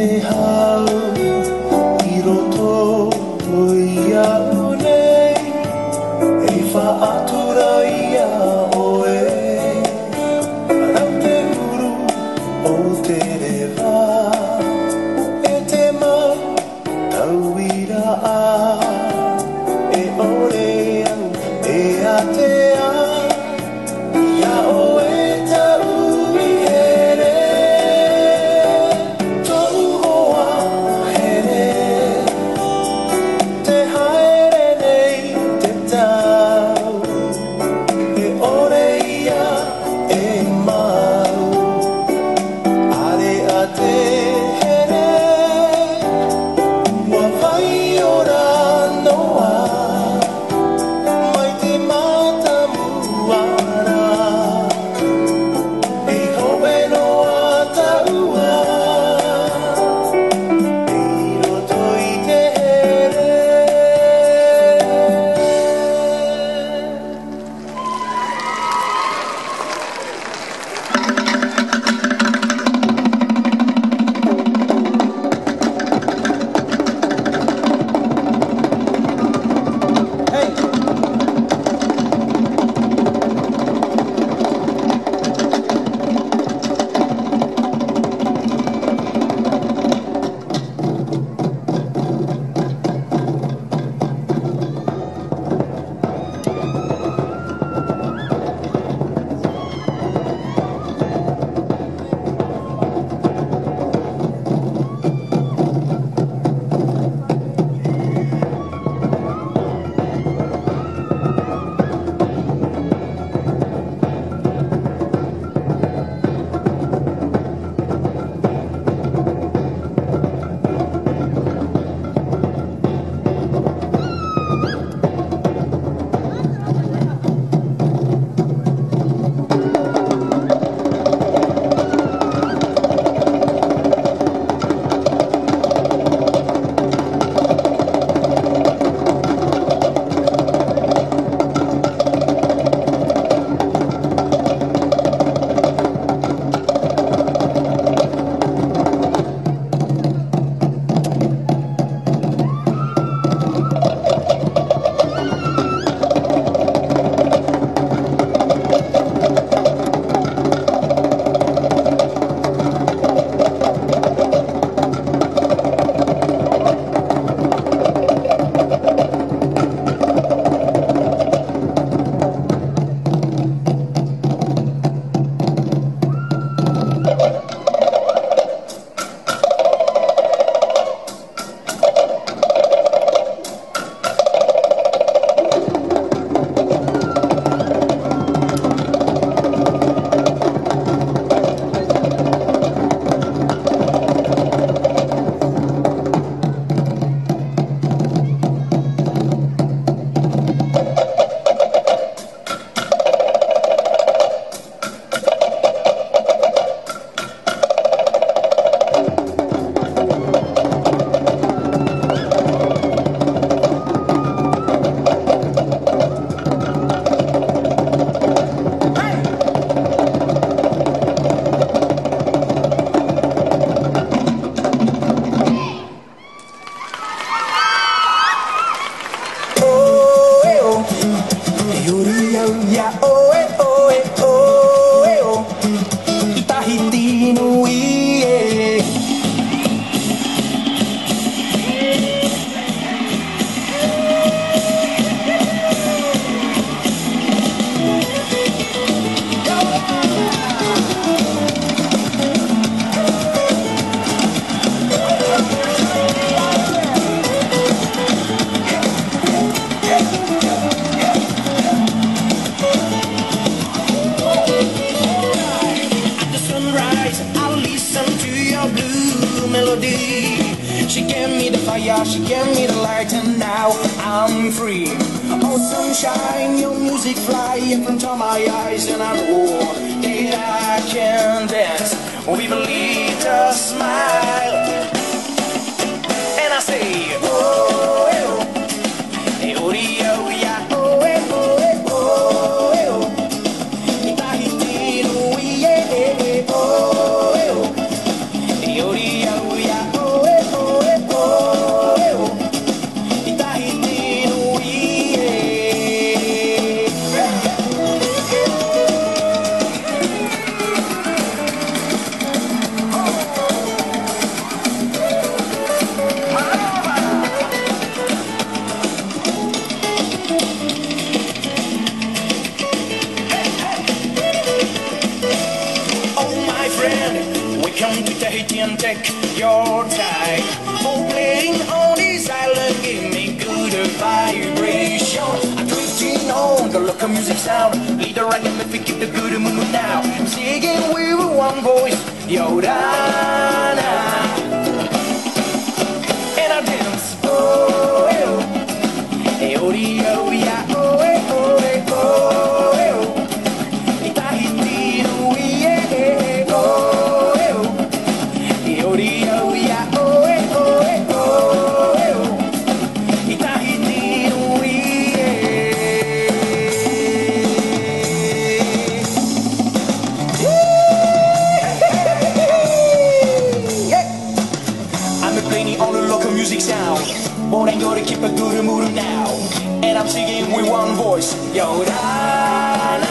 てはう色と問い合うねエファートライヤーをえ洗ってくるおてればえてまたういらえおれやんえあてややおえたういえれとうほわへれてはえれねいてたえおれやえまうあれあてへれわばいおらのわまいてまたむわらえほえのあたうわえいろといてへれShe gave me the fire, she gave me the light, and now I'm free. Oh sunshine, your music fly in front of my eyes, and I know that I can dance. We believe the smile, and I say, oh, eh, oh, yeah, oh, oh, Tahiti, oh, yeah, oh, yeah, Welcome to Tahiti and take your time. Oh, playing on this island give me good vibration. I'm drifting on the local music sound. Lead the right and if we keep the good mood now. I'm singing with one voice, Yodana. And I dance, oh, eh, oh, oh, yeah, oh, eh, oh, eh, oh, eh, oh. Tahiti, oh, yeah, oh, eh, oh. Oh, yeah, oh, eh, oh, eh, oh, eh, oh. Tahiti, oh, yeah. I'm playing on the local music sound, but I'm gonna keep a good mood now. And I'm singing with one voice, Yodana.